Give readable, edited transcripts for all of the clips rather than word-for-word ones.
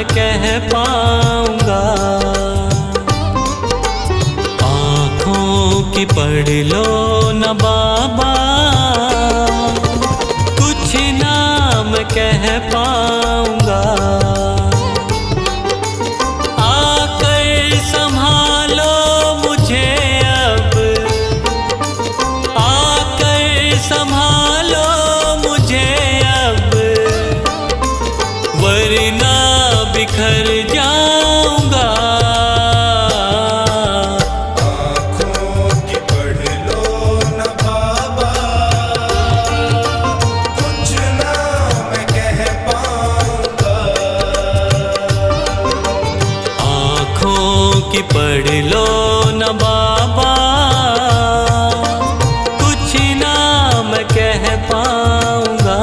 कह पाऊंगा। आँखों की पढ़ लो न बाबा, कुछ नाम कह पाऊंगा। आकर संभालो मुझे अब, आकर संभालो मुझे अब, वरना बिखर जाऊंगा। आँखों की पढ़ लो न बाबा, कुछ ना मैं कह पाऊंगा। आँखों की पढ़ लो न बाबा, कुछ ना मैं कह पाऊंगा।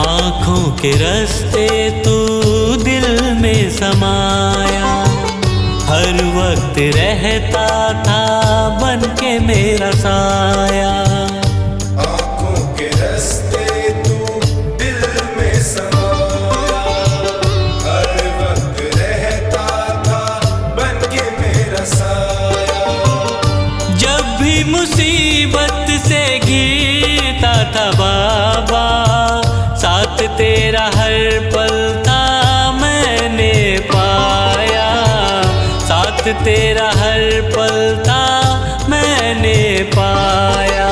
आँखों के रास्ते तू दिल में समाया, हर वक्त रहता था बन के मेरा साया। आँखों के रास्ते तू दिल में समाया, हर वक्त रहता था बन के मेरा साया। जब भी मुसीबत से घिरता था बाबा, साथ तेरा हर पल था मैंने पाया। साथ तेरा हर पल था मैंने पाया।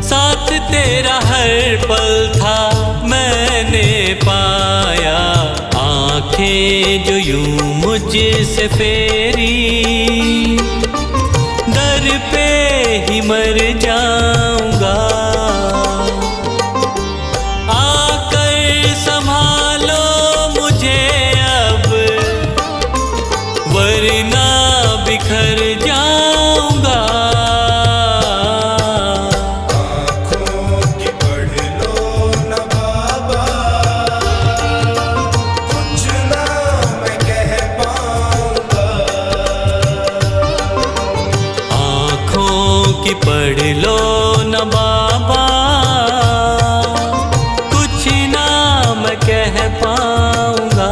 साथ तेरा हर पल था मैंने पाया। आंखें जो यूं मुझसे फेरी, दर पे ही मर जाऊंगा। आकर संभालो मुझे अब, वरना बिखर जाऊंगा। आँखों की पढ़ लो न बाबा, कुछ ना मैं कह पाऊंगा। आँखों की पढ़ लो न बाबा, कुछ ना मैं कह पाऊंगा।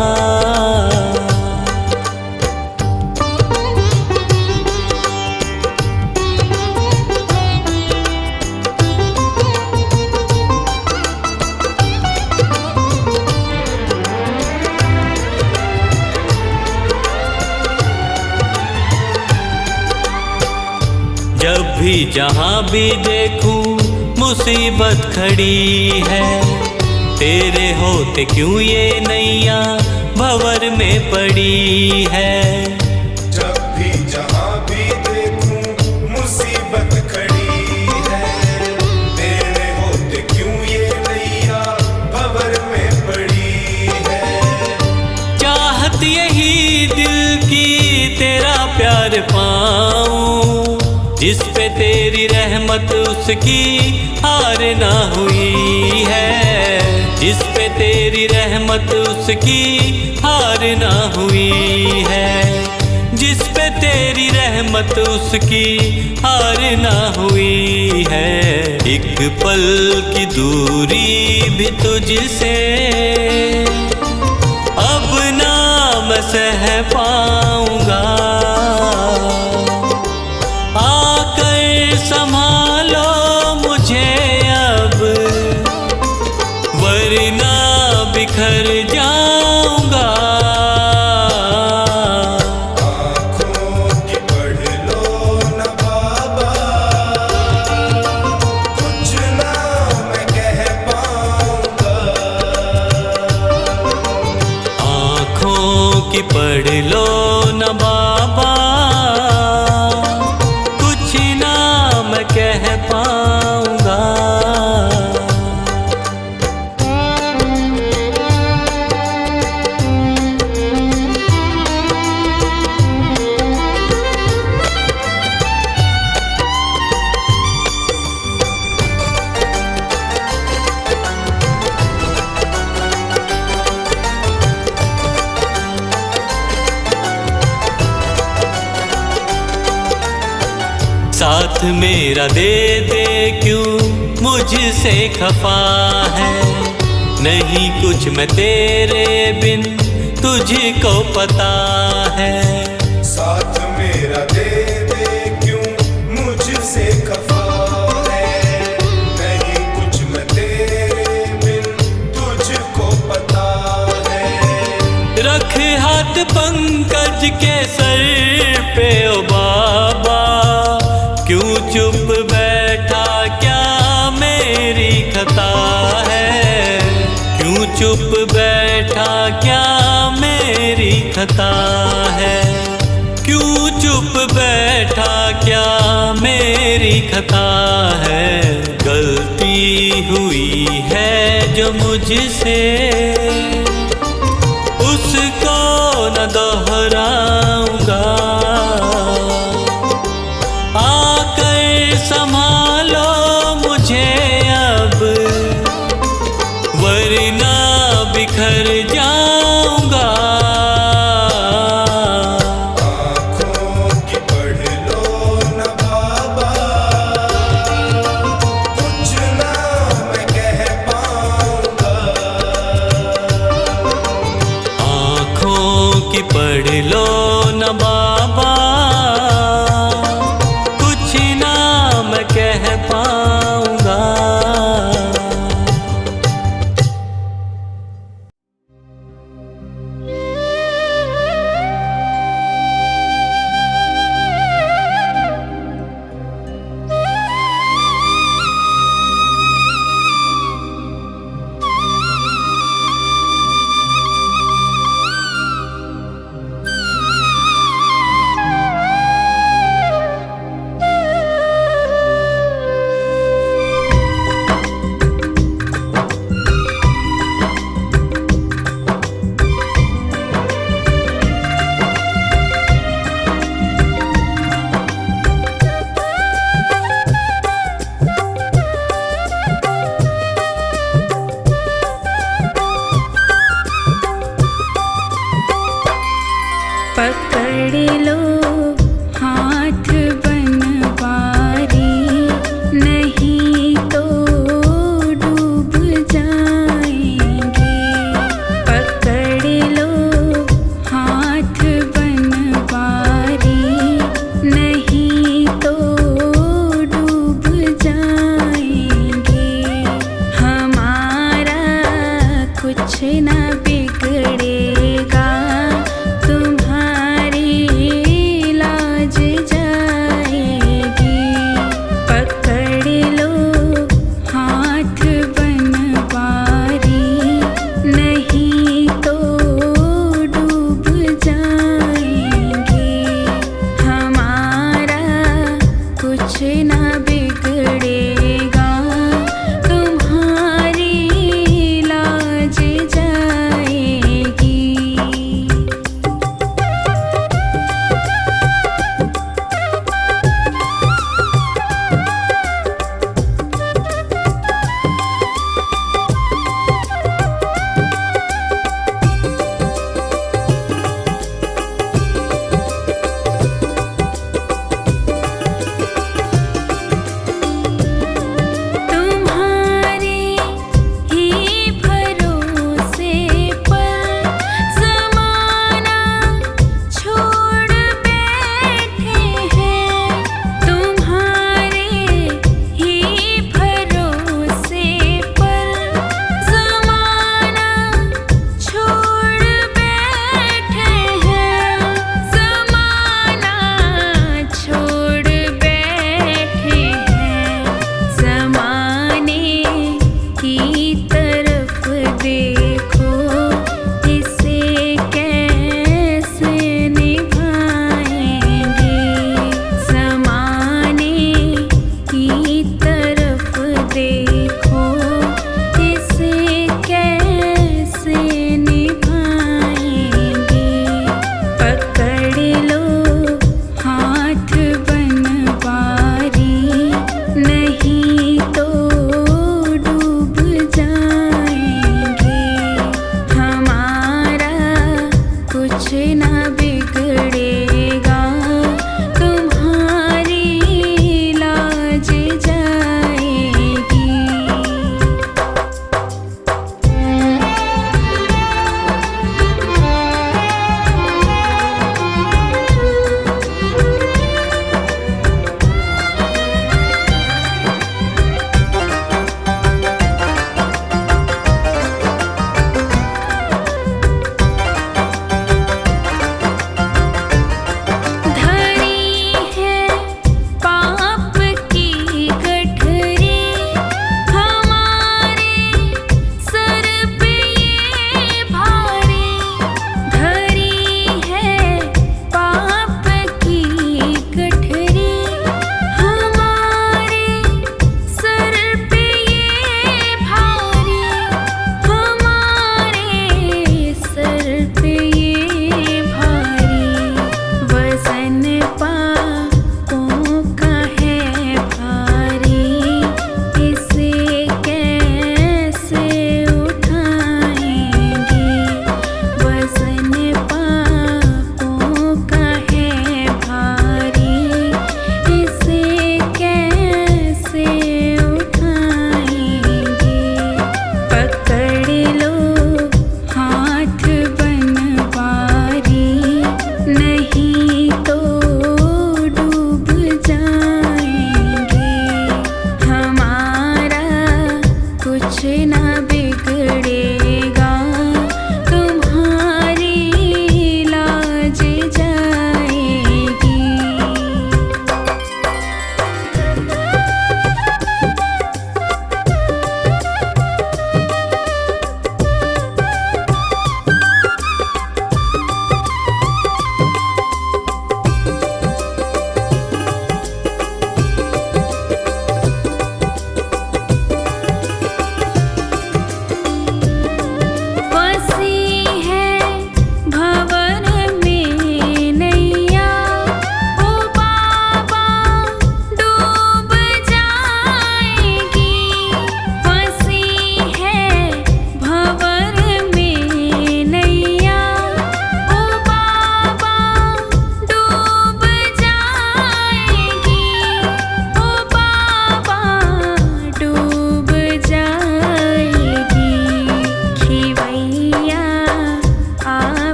जब भी जहाँ भी देखूं मुसीबत खड़ी है, तेरे होते क्यों ये नैया भंवर में पड़ी है। जब भी जहाँ भी देखूं मुसीबत खड़ी है, तेरे होते क्यों ये नैया भंवर में पड़ी है। चाहत यही दिल की तेरा प्यार पाऊं, जिस पे तेरी रहमत उसकी हार ना हुई है। जिस पे तेरी रहमत उसकी हार ना हुई है। जिस पे तेरी रहमत उसकी हार ना हुई है। एक पल की दूरी भी तुझसे अब ना मैं सह पाऊंगा। आकर संभालो मुझे अब, वरना बिखर जाऊंगा। आँखों की पढ़ लो न बाबा, कुछ ना मैं कह पाऊंगा। आँखों की पढ़ लो न बाबा, कुछ ना मैं कह पाऊंगा। साथ मेरा दे दे क्यों मुझसे खफा है, नहीं कुछ मैं तेरे बिन तुझको पता है। साथ मेरा दे दे क्यों मुझसे खफा है, नहीं कुछ मैं तेरे बिन तुझको पता है। रख हाथ पंकज के सर पे ओ बाबा, क्यों चुप बैठा क्या मेरी खता है, क्यों चुप बैठा क्या मेरी खता है, क्यों चुप बैठा क्या मेरी खता है। गलती हुई है जो मुझसे उसको न दोहराऊंगा, आकर संभालो मुझे अब वरना बिखर जाऊंगा। आँखों की पढ़ लो न बाबा, कुछ ना मैं कह पाऊंगा। आँखों की पढ़ लो न बाबा, कुछ ना मैं कह पाऊंगा। पकड़ लो हाथ बनवारी, नहीं तो डूब जाएंगे। पकड़ लो हाथ बनवारी, नहीं तो डूब जाएंगे। हमारा कुछ ना बिगड़ेगा, तुम्हारी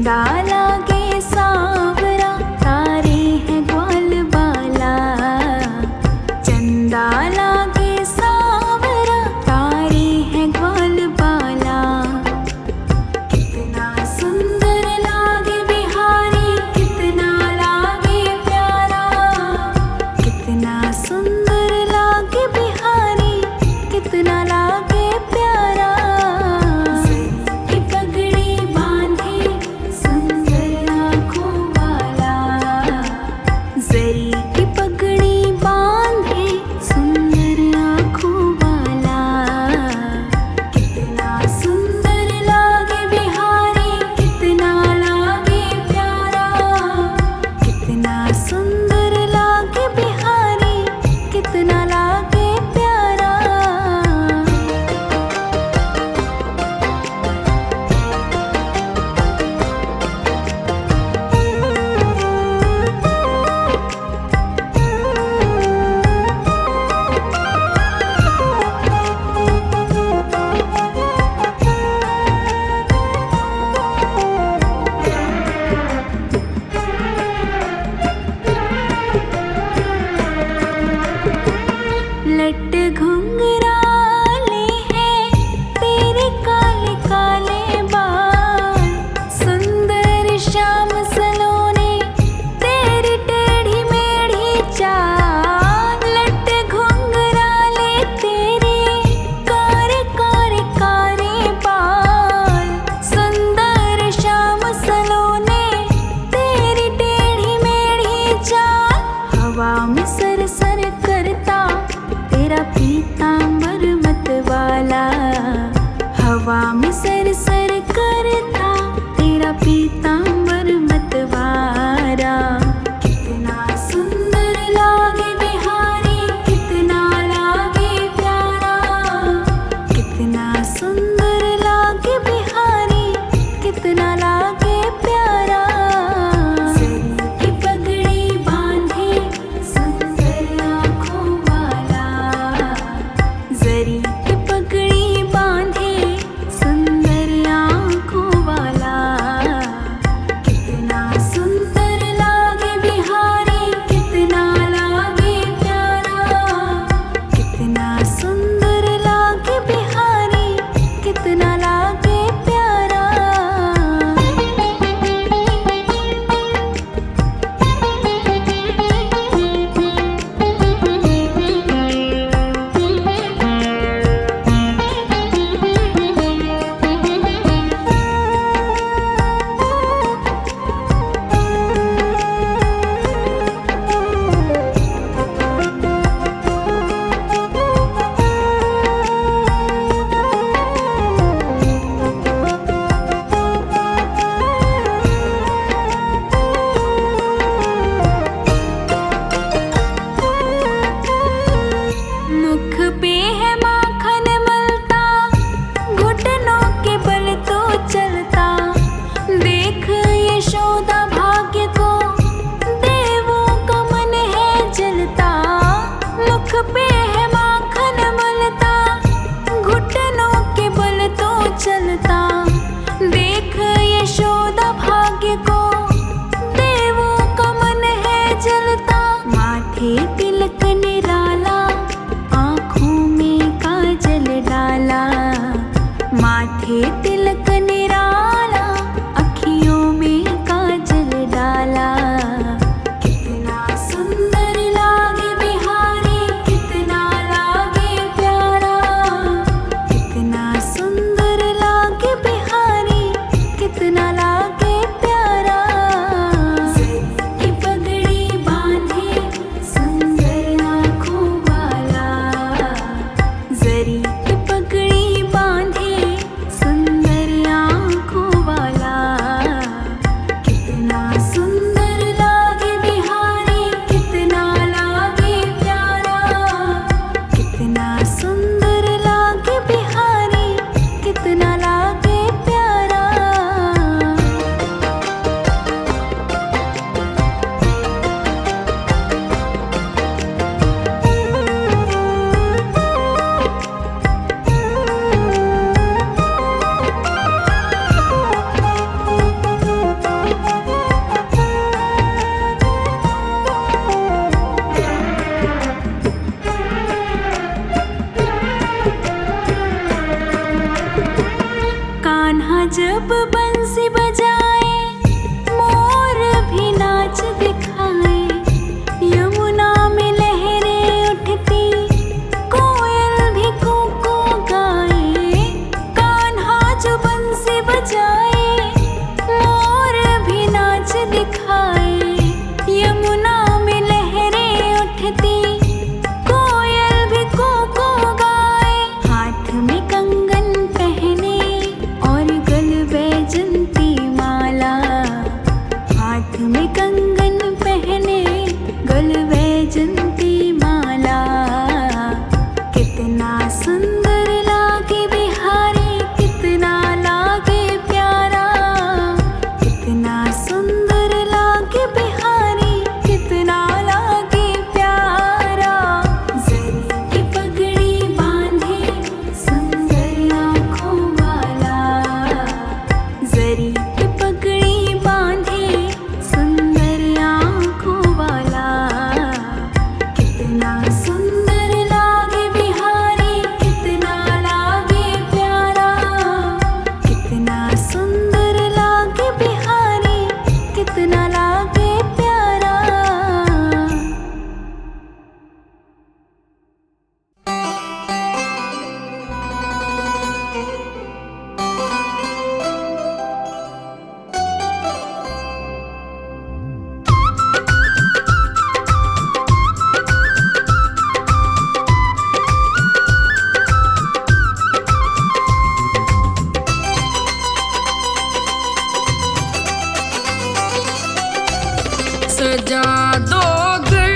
चंदा लागे सावरा तारे हैं ग्वाल बाला चंदा लागे सावरा तारे हैं ग्वाल बाला कितना सुंदर लागे बिहारी कितना लागे प्यारा कितना सुंदर लागे बिहारी कितना लागे प्यारा की पगड़ी बांधे सुंदर सजा दो घर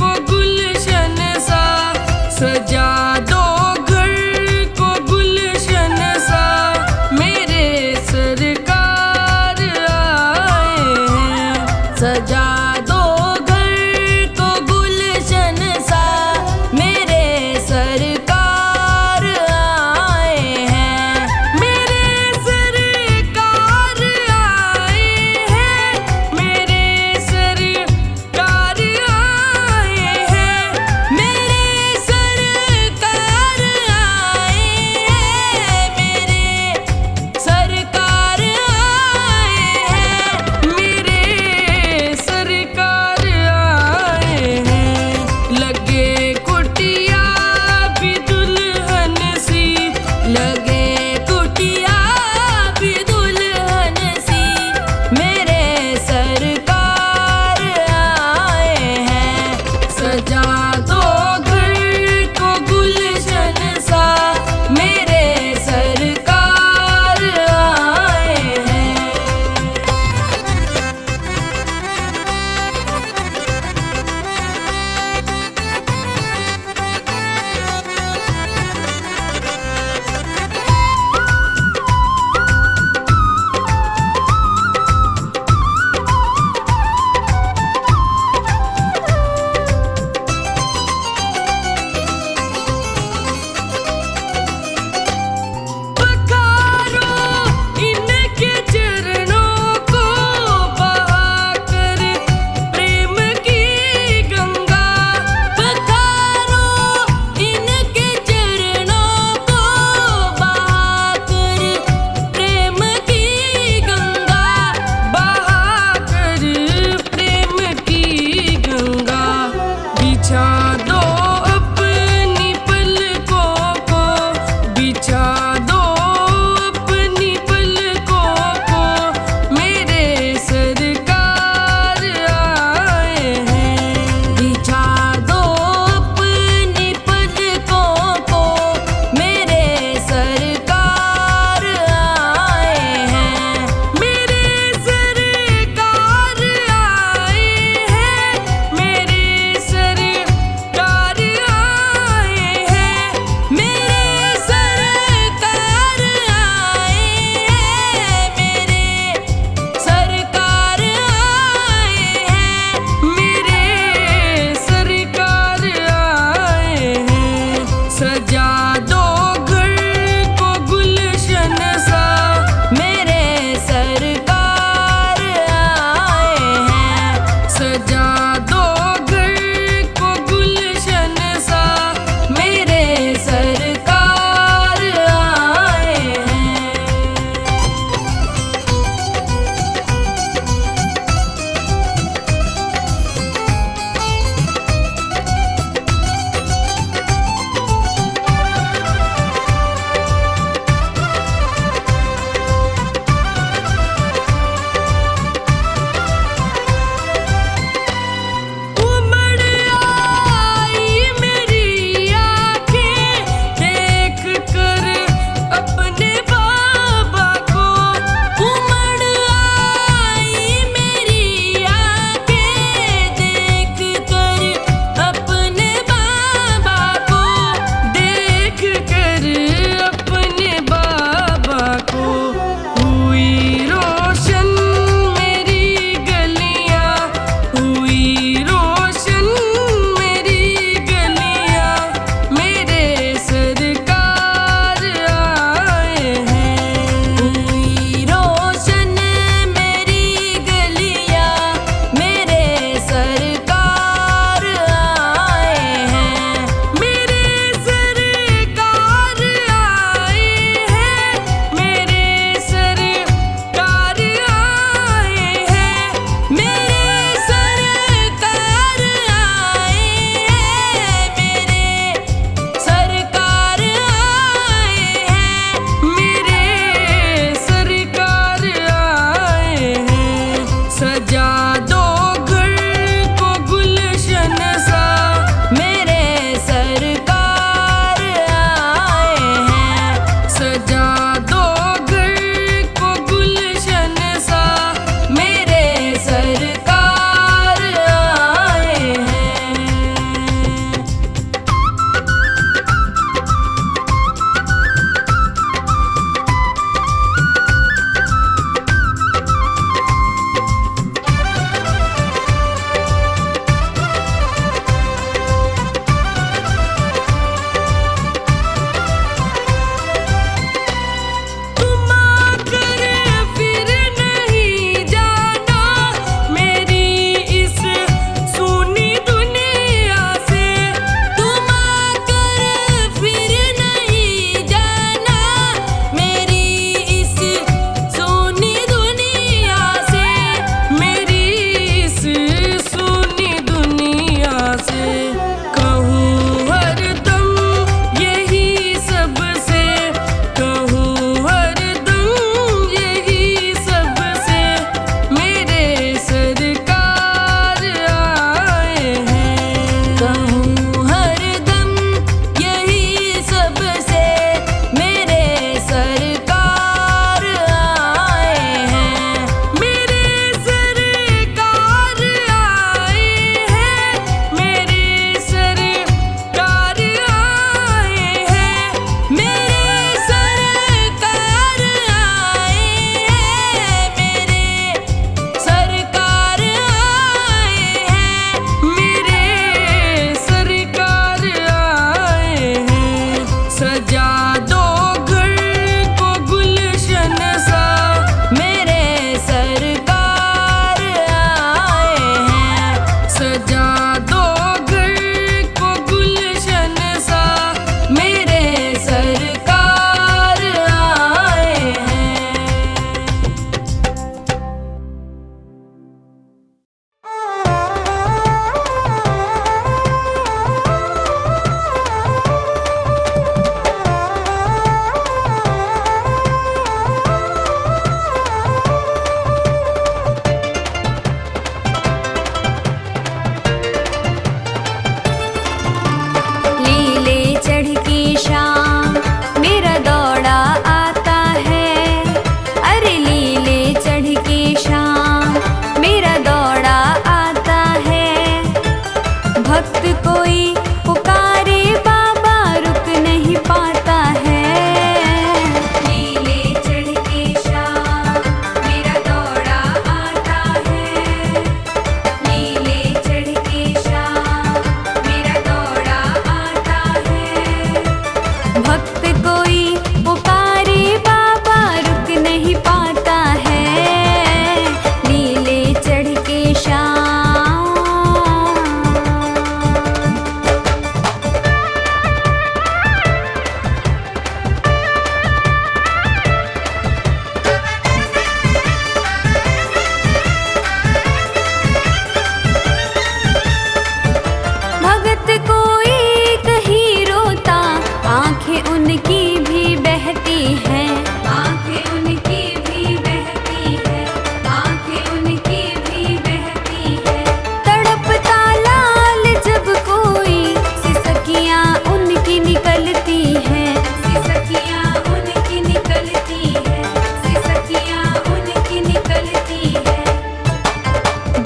को गुलशन सा, सजा दो घर को गुलशन सा, मेरे सरकार आए हैं। सजा दो घर को गुलशन सा, मेरे सरकार आए हैं। मेरे सरकार आए हैं, मेरे सरकार आए हैं, मेरे सरकार आए हैं, मेरे सरकार आए हैं, मेरे सरकार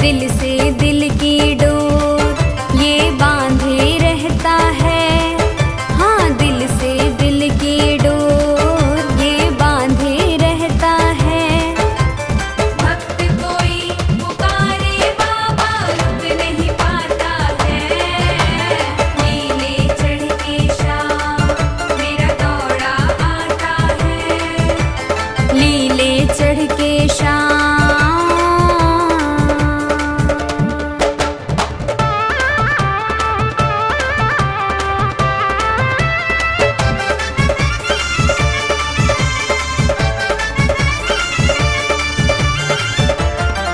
दिल से दिल की डोर ये बांधे रहता है। हाँ, दिल से दिल की डोर ये बांधे रहता है। भक्त कोई पुकारे बाबा रुक नहीं पाता है। नीले चढ़ के शाम मेरा दौड़ा आता है। लीले चढ़ के शाम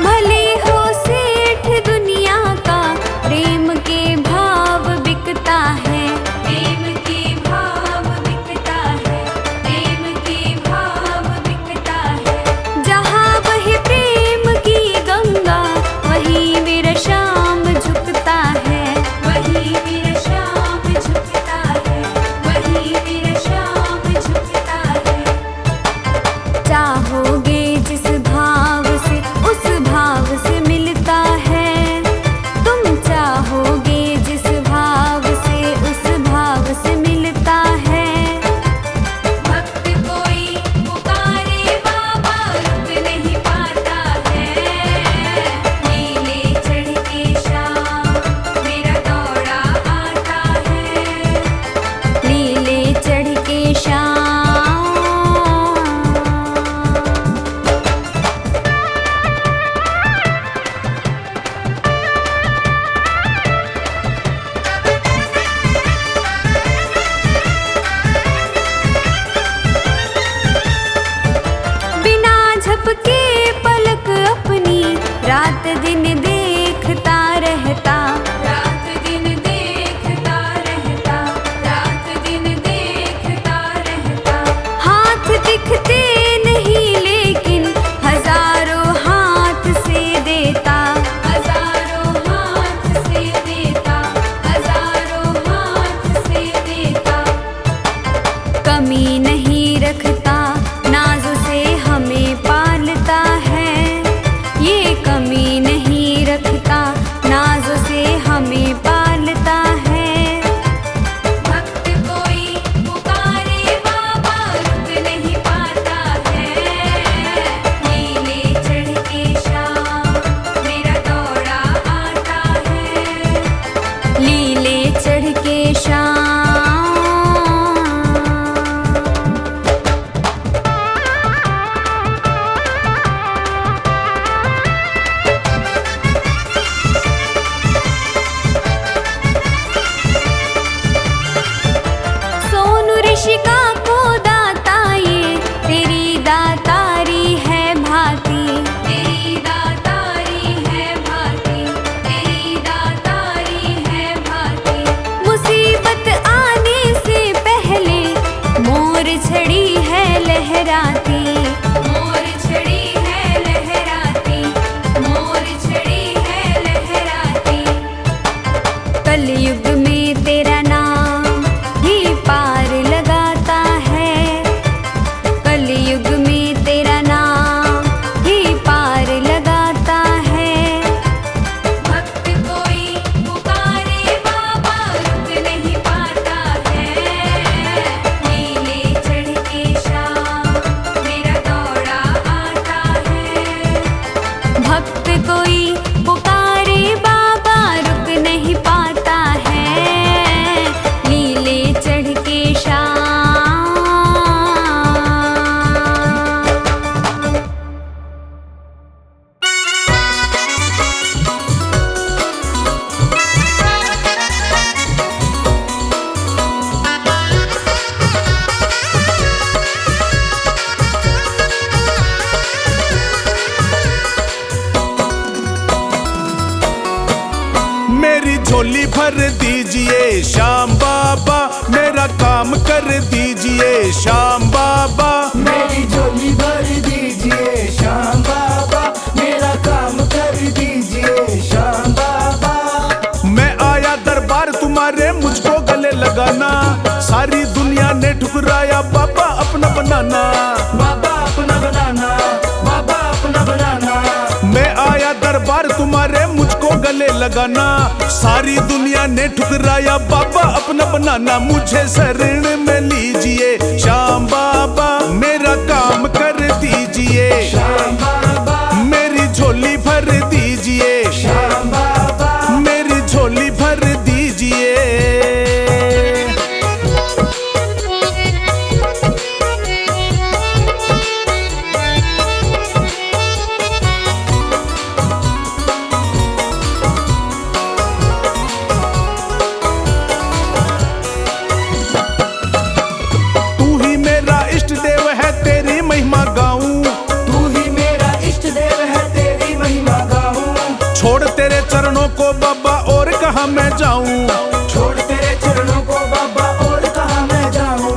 भले हो सेठ दुनिया का प्रेम के भाव बिकता है। प्रेम के भाव बिकता है। प्रेम के भाव बिकता है। जहाँ वही प्रेम की गंगा वही मेरा शाम झुकता है। वही मेरा शाम झुकता है। वही मेरा शाम झुकता है। चाहोगे जिस भाव से उस भाव से मिलता है। तुम चाहोगे जिस भाव से उस भाव से मिलता है। भक्त कोई पुकारे बाबा रुक नहीं पाता है। नीले चढ़ के शाम मेरा दौड़ा आता है। नीले चढ़ के शाम बिना झपके पलक अपनी रात दिन देखता रहता। रात दिन देखता रहता। रात दिन देखता रहता। हाथ दिखते नहीं लेकिन हजारों हाथ से देता। हजारों हाथ से देता। हजारों हाथ से देता। कमी नहीं रखता नाज़ों से हमें पालता है। ये कमी नहीं रखता नाज़ों से हमें पालता है। भक्त कोई पुकारे बाबा रुक नहीं पाता है। नीले चढ़ के शाम मेरा दौड़ा आता है। लीले चढ़ के शाम सोनू ऋषिका को दाता ये तेरी दातारी है भाती। तेरी दातारी है भाती। तेरी दातारी है भाती। मुसीबत आने से पहले मोर छड़ी है लहराती। मोर छड़ी है लहराती। मोर छड़ी है लहराती। कलयुग में तेरा नाम ही पार लगाता है। कलयुग में तेरा नाम ही पार लगाता है। भक्त कोई पुकारे बाबा रुक नहीं पाता है। नीले चढ़ के शाम मेरा दौड़ा आता है। भक्त कोई पुकारे बाबा रुक नहीं पाता है। नीले चढ़ के शाम मेरी झोली भर दीजिए श्याम बाबा, मेरा काम कर दीजिए श्याम बाबा। मेरी झोली भर दीजिए श्याम बाबा, मेरा काम कर दीजिए श्याम बाबा। मैं आया दरबार तुम्हारे, मुझको गले लगाना, सारी दुनिया ने ठुकराया बाबा अपना बनाना। बाबा अपना बनाना, बाबा अपना बनाना। मैं आया दरबार दरबार तुम्हारे मुझको गले लगाना। सारी दुनिया ने ठुकराया बाबा अपना बनाना। मुझे शरण में लीजिए श्याम बाबा, मेरा काम कर दीजिए श्याम बाबा, मेरी झोली भर दीजिए श्याम बाबा, मेरी झोली भर दीजिए। तू ही मेरा इष्ट देव है तेरी महिमा गाऊं, तू ही मेरा इष्ट देव है तेरी महिमा गाऊं। छोड़ तेरे चरणों को बाबा और कहाँ मैं जाऊं। छोड़ तेरे चरणों को बाबा और कहाँ मैं जाऊं।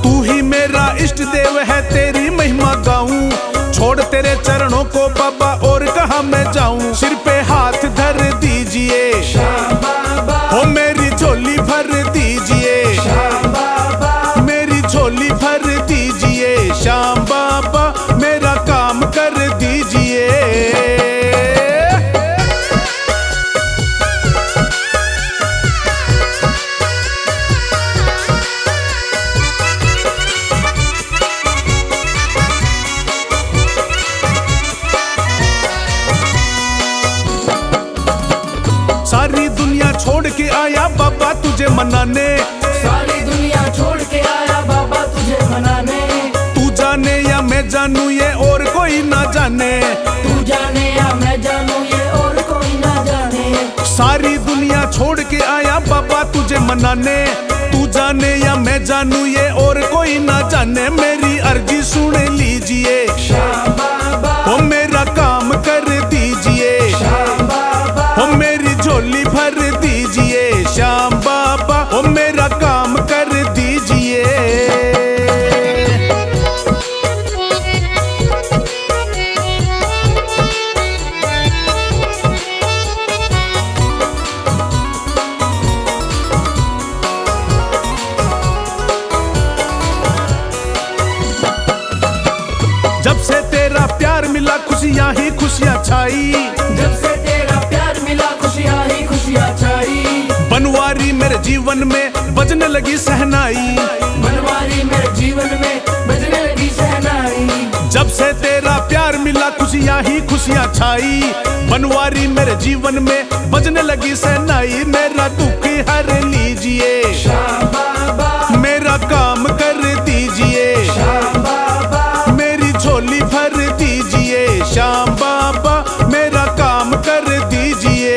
तू ही मेरा इष्ट देव है तेरी महिमा गाऊं, छोड़ तेरे चरणों को बाबा और कहाँ मैं जाऊं। सिर पे हाथ धर दीजिए श्याम बाबा, हो मेरी झोली भर दीजिए श्याम बाबा, मेरी झोली भर दीजिए श्याम बाबा, मेरा काम कर दीजिए। सारी दुनिया छोड़ के आया बाबा तुझे मनाने। सारी दुनिया छोड़ के आया बाबा तुझे मनाने। तू जाने या मैं जानू ये और कोई ना जाने। तू जाने या मैं जानू ये और कोई ना जाने। सारी दुनिया छोड़ के आया बाबा तुझे मनाने। तू जाने या मैं जानू ये और कोई ना जाने। मेरी अर्जी सुन लीजिए श्याम बाबा, हो मेरा काम कर दीजिए श्याम बाबा, हो मेरी झोली भर दीजिए श्याम बाबा, हो मेरा काम कर दीजिए। जब से तेरा प्यार मिला खुशियाँ ही खुशियाँ छाई। जब से तेरा प्यार मिला खुशियाँ ही खुशियाँ छाई। बनवारी मेरे जीवन में बजने लगी सहनाई। बनवारी मेरे जीवन में बजने लगी शहनाई। जब से तेरा प्यार मिला खुशियाँ ही खुशियाँ छाई। बनवारी मेरे जीवन में बजने लगी सहनाई। मेरा दुख हर लीजिए श्याम बाबा, मेरा काम कर दीजिए श्याम बाबा, मेरी झोली भर दीजिए श्याम बाबा, मेरा काम कर दीजिए।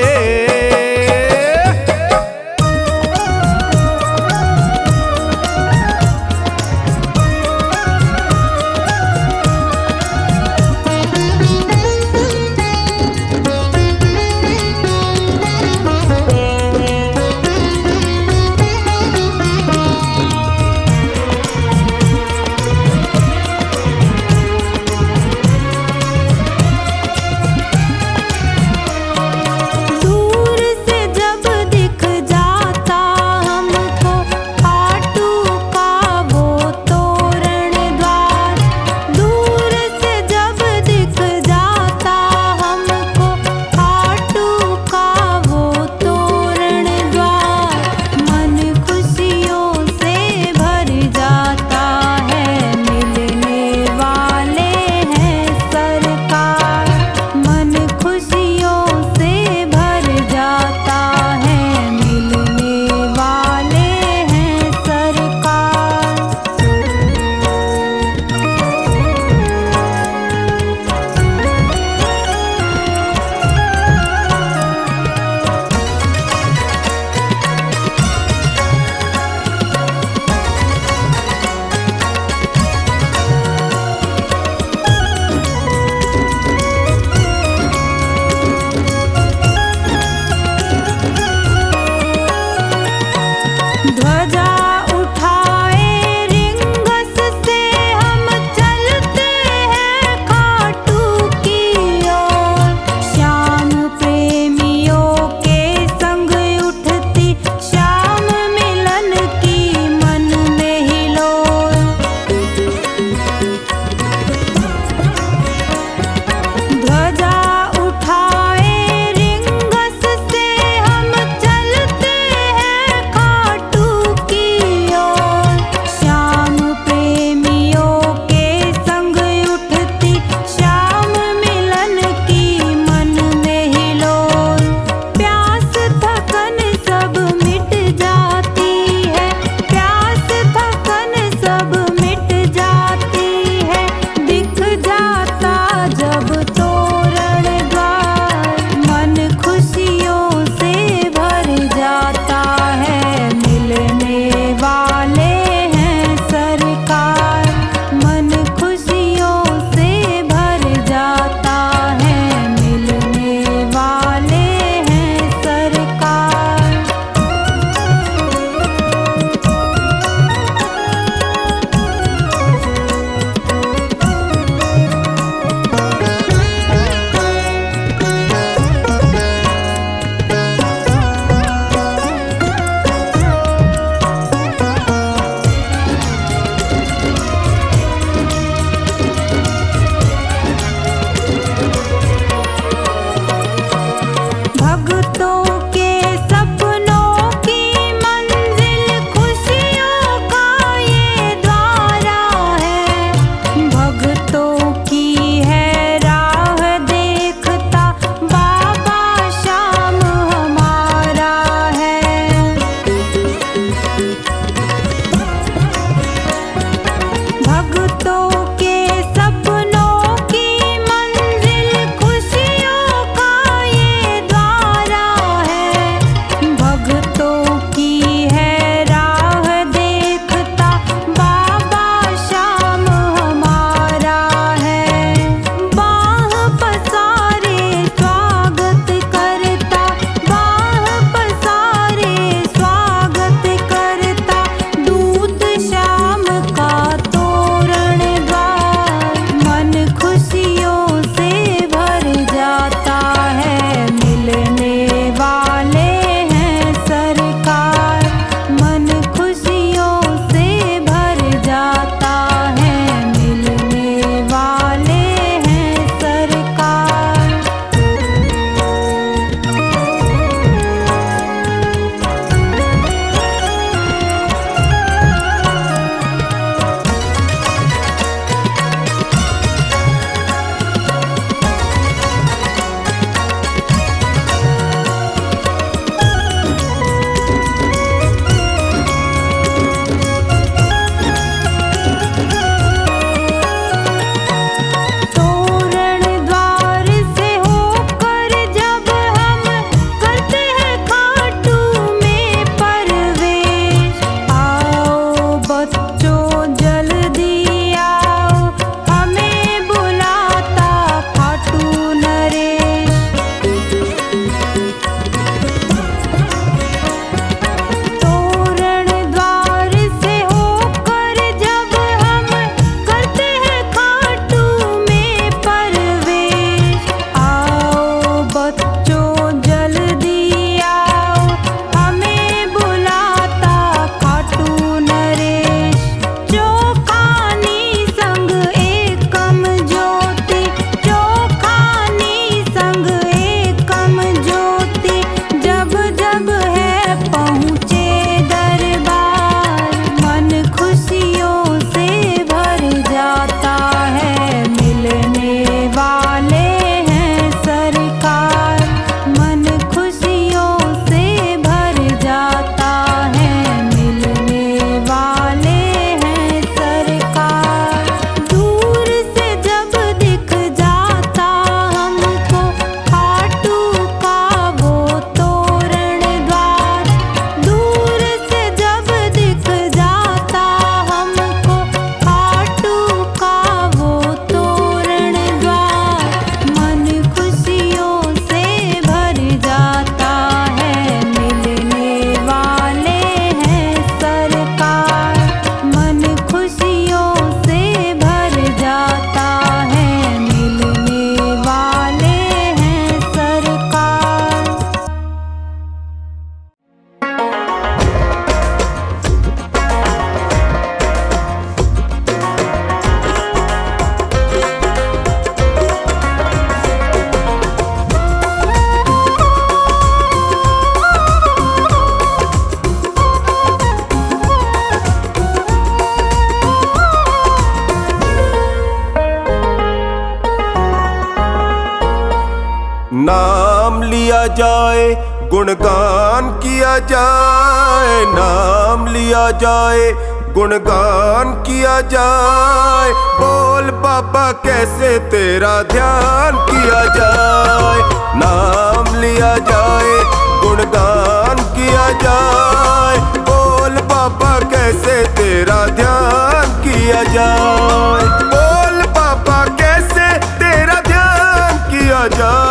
नाम लिया जाए गुणगान किया जाए, नाम लिया जाए गुणगान किया जाए। बोल बाबा कैसे तेरा ध्यान किया जाए, नाम लिया जाए गुणगान किया जाए। बोल बाबा कैसे तेरा ध्यान किया जाए, बोल बाबा कैसे तेरा ध्यान किया जाए।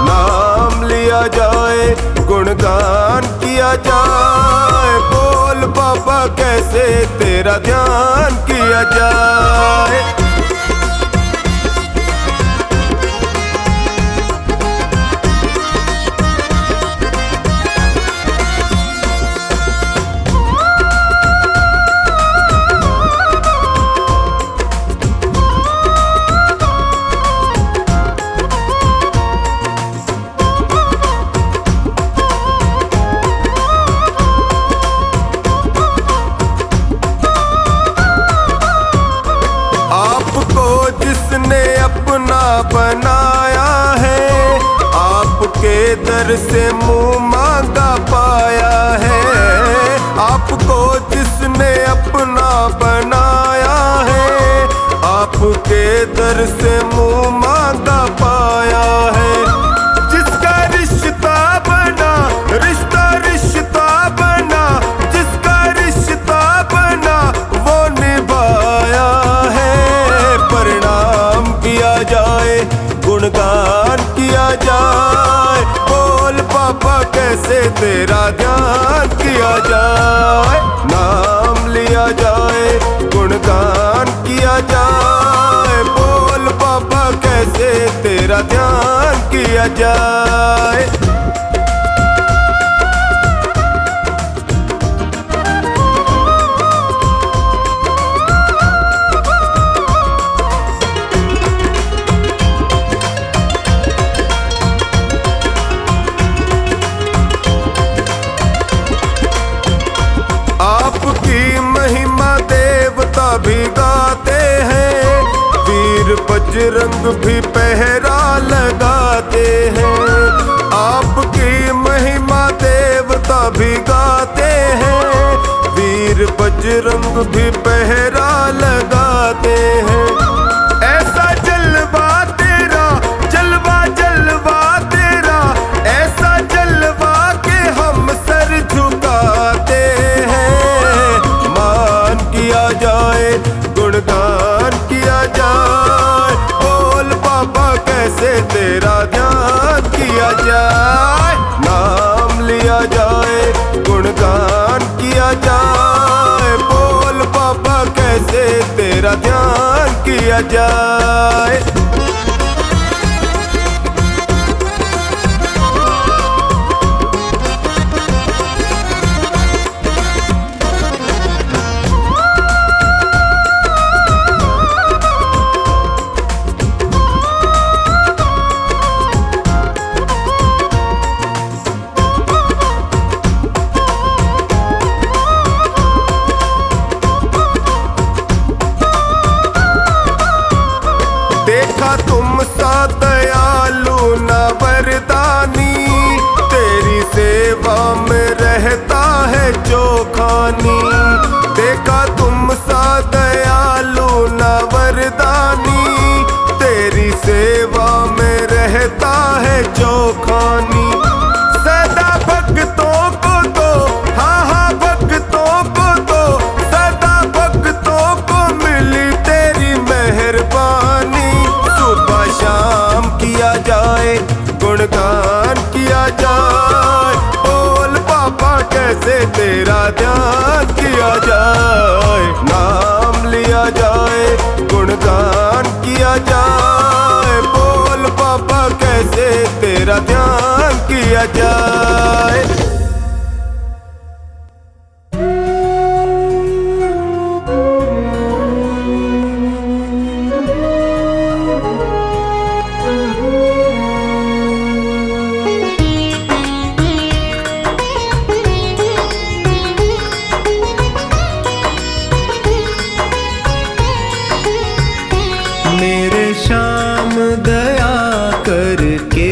नाम लिया जाए गुणगान किया जाए, बोल बाबा कैसे तेरा ध्यान किया जाए। जिसने अपना बनाया है, आपके दर से मुंह मांगा पाया है। आपको जिसने अपना बनाया है, आपके दर से मुंह मांगा पाया है। जिसका रिश्ता बना, रिश्ता रिश्ता बना, जिसका रिश्ता बना वो निभाया है। प्रणाम किया जाए गुणगान किया जाए, बोल बाबा कैसे तेरा ध्यान किया जाए। नाम लिया जाए गुणगान किया जाए, बोल बाबा कैसे तेरा ध्यान किया जाए। आपकी महिमा देवता भी गाते हैं, वीर बजरंग भी पहरा लगाते हैं। आपकी महिमा देवता भी गाते हैं, वीर बजरंग भी पहरा लगाते हैं। ऐसा जलवा तेरा, जलवा जलवा तेरा, ऐसा जलवा के हम सर झुकाते हैं। मान किया जाए गुणगान किया जाए, बोल बाबा कैसे तेरा ध्यान किया जाए। नाम लिया जाए गुणगान किया जाए, बोल बाबा कैसे तेरा ध्यान किया जाए। देखा तुम सा दयालु न वरदानी, तेरी सेवा में रहता है चौखानी। देखा तुम सा दयालु न वरदानी, तेरी सेवा में रहता है चौखानी। सदा भक्तों को दो, हाँ हाँ भक्तों को दो, सदा भक्तों को मिली तेरी मेहरबानी। सुबह शाम किया जाए गुणगान किया जाए, बोल बाबा कैसे तेरा ध्यान किया जाए। नाम लिया जाए गुणगान किया जाए, बोल बाबा कैसे तेरा ध्यान किया जाए। मेरे श्याम दया करके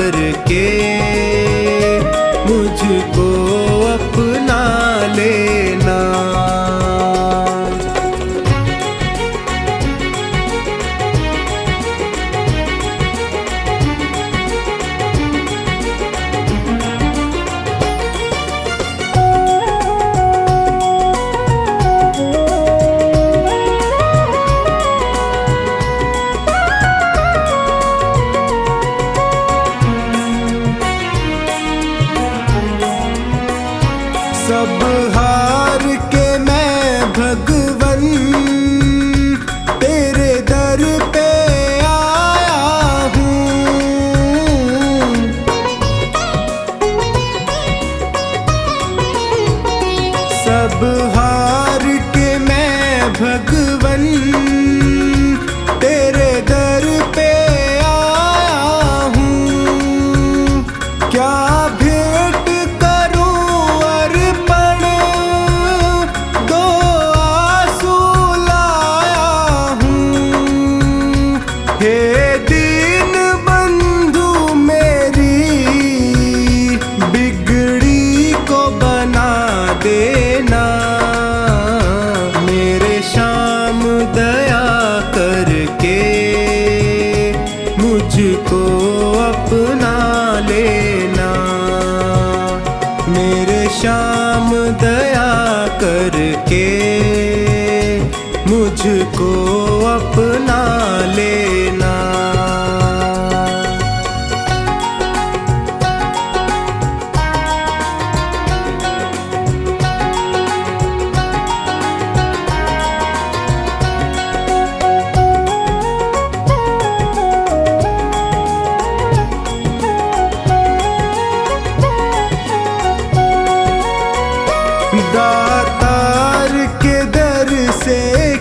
करके मुझको अपना लेना। सब हार के मैं भगवन तेरे दर पे आया हूँ। सब हार के मैं भगवन तेरे दर पे आया हूँ। क्या भेंट देना मेरे श्याम दया करके मुझको अपना लेना। मेरे श्याम दया करके मुझको अपना लेना। दातार के दर से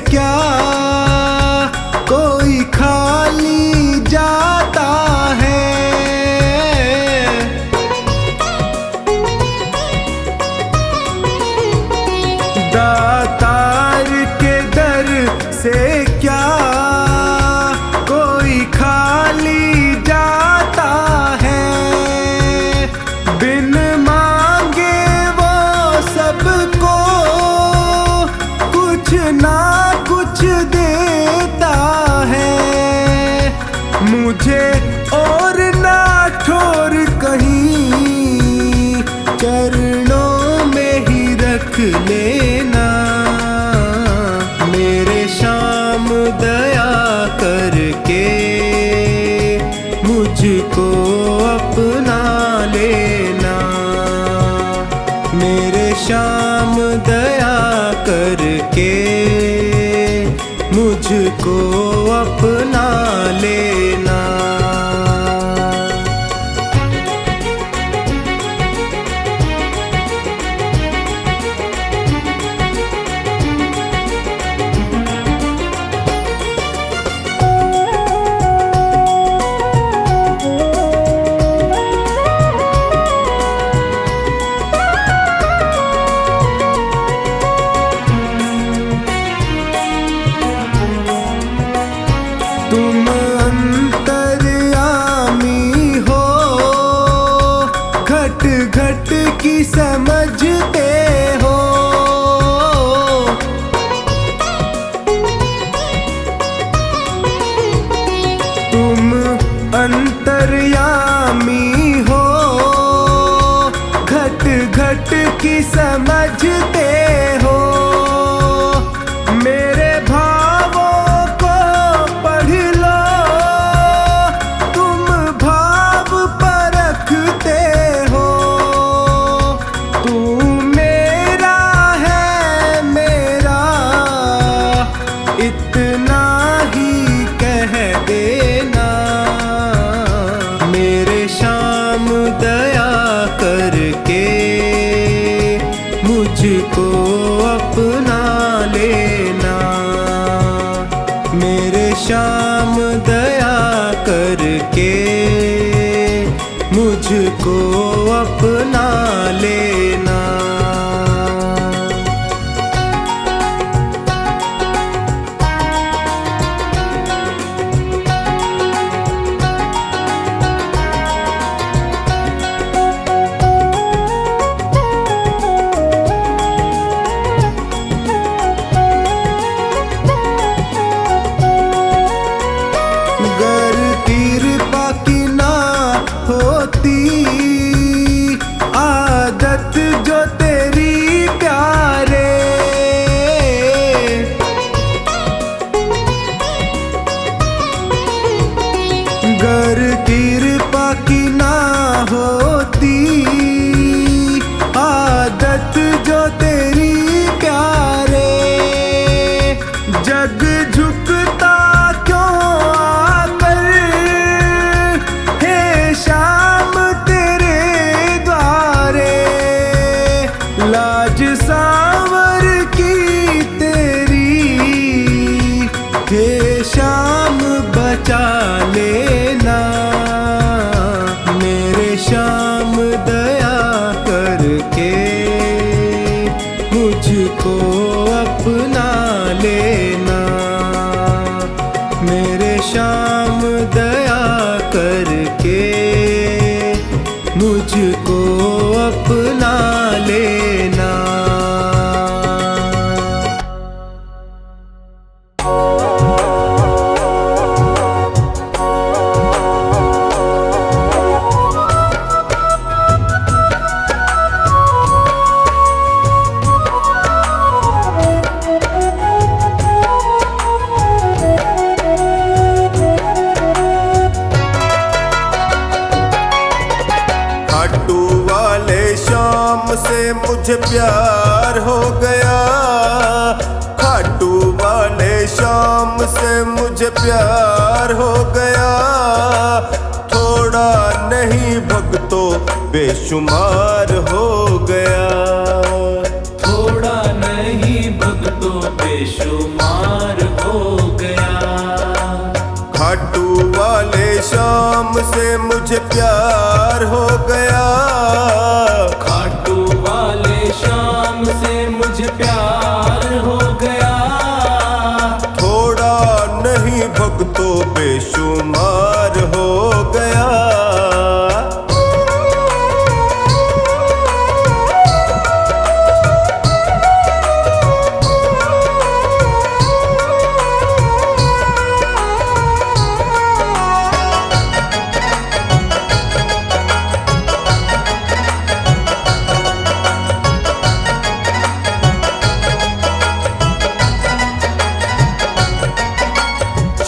क्या कोई खाली जाता है। दातार के दर से क्या कोई खाली जाता है। बिन मांगे वो सबको कुछ ना कुछ देता है। मुझे और ना छोड़ कहीं चरणों में ही रख लेना। मेरे श्याम दया करके मुझको अपना लेना। मेरे श्याम दया करके मुझको अपना लेना। तुम अंतर्यामी हो, घट घट की समझते हो। तुम अंतर्यामी हो, घट घट की समझते हो। मेरे भावों को पढ़ लो, तुम भाव परखते हो। तू मेरा है मेरा, इतना ही कह देना। मेरे श्याम दया करके मुझको अपना लेना। मेरे श्याम दया करके मुझको अपना लेना। श्याम दया करके मुझको अपना लेना। मेरे श्याम दया करके मुझको अपना लेना। खाटू वाले श्याम से मुझे प्यार हो गया। खाटू वाले श्याम से मुझे प्यार हो गया। थोड़ा नहीं भक्तों बेशुमार हो गया। थोड़ा नहीं भक्तों बेशुमार हो गया। खाटू वाले श्याम से मुझे प्यार हो गया। खाटू वाले श्याम से मुझे प्यार हो गया। थोड़ा नहीं भक्तों बेशुमार हो गया।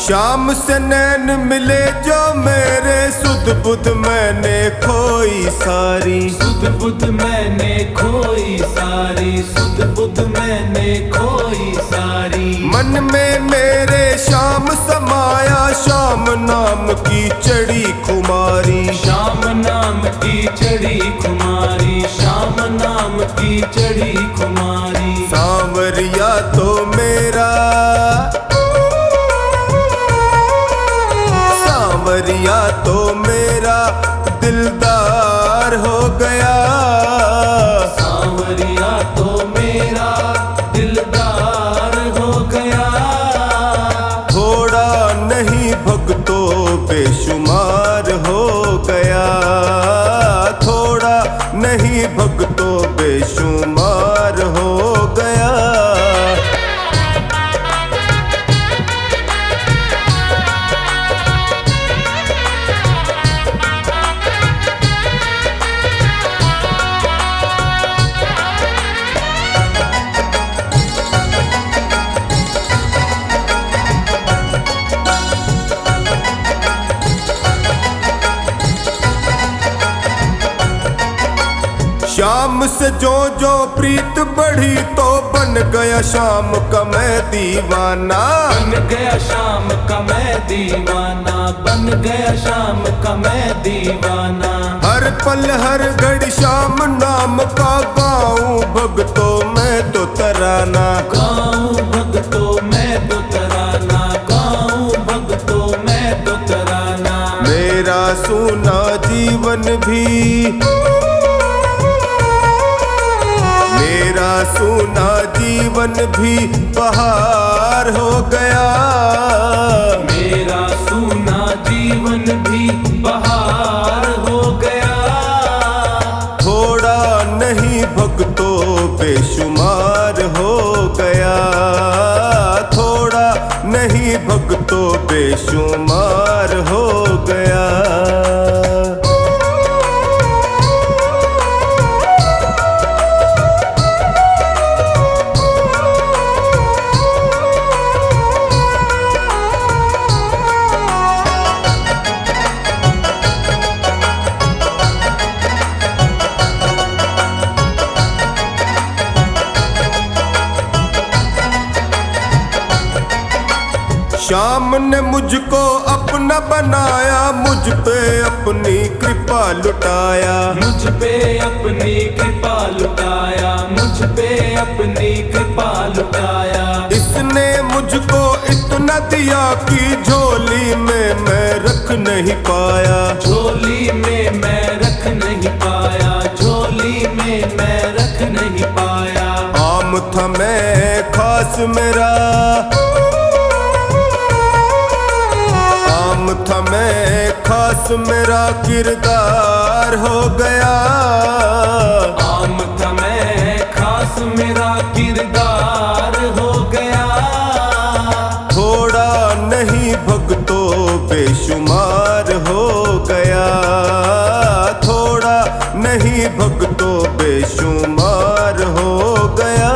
श्याम से नैन मिले जो मेरे, सुध बुध मैंने खोई सारी। सुध बुध मैंने खोई सारी। सुध बुध मैंने खोई सारी। मन में मेरे श्याम समाया, श्याम नाम की चढ़ी खुमारी। श्याम नाम की चढ़ी खुमारी। श्याम नाम की चढ़ी खुमारी। सांवरिया तो मेरा, सांवरिया तो मेरा दिलदार हो गया। सांवरिया तो मेरा दिलदार हो गया। थोड़ा नहीं भक्तों बेशुमार हो गया। थोड़ा नहीं भक्तों बेशुमार हो गया। श्याम से जो जो प्रीत बढ़ी तो बन गया श्याम का मैं दीवाना। बन गया श्याम का मैं दीवाना। बन गया श्याम का मैं दीवाना। हर पल हर घड़ी श्याम नाम का गाऊं भक्तों मैं तो तराना। गाऊं भक्तों मैं तो तराना। गाऊं भक्तों मैं तो तराना। मेरा सूना जीवन भी, मेरा सूना जीवन भी बहार हो गया। मेरा सूना जीवन भी बहार हो गया। थोड़ा नहीं भक्तों बेशुमार हो गया। थोड़ा नहीं भक्तों बेशुमार हो गया। श्याम ने मुझको अपना बनाया, मुझ पे अपनी कृपा लुटाया। मुझ पे अपनी कृपा लुटाया। मुझ पे अपनी कृपा लुटाया। इसने मुझको इतना दिया कि झोली में मैं रख नहीं पाया। झोली में मैं रख था मैं खास मेरा, आम था मैं खास मेरा किरदार हो गया। आम था मैं खास मेरा किरदार हो गया। थोड़ा नहीं भक्तो बेशुमार हो गया, थोड़ा नहीं भक्तो बेशुमार हो गया।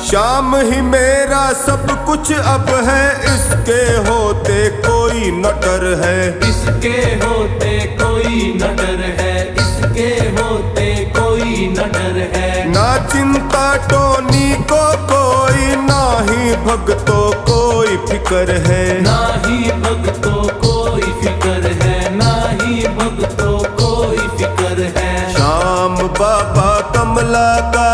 शाम ही मेरा सब कुछ अब है, इसके होते कोई न डर है। इसके होते कोई न डर है, इसके होते कोई न डर है। ना चिंता टोनी को कोई, ना ही भक्तों कोई फिक्र है। ना ही भक्तों कोई फिक्र है, ना ही भक्तों कोई फिक्र है। श्याम बाबा कमला का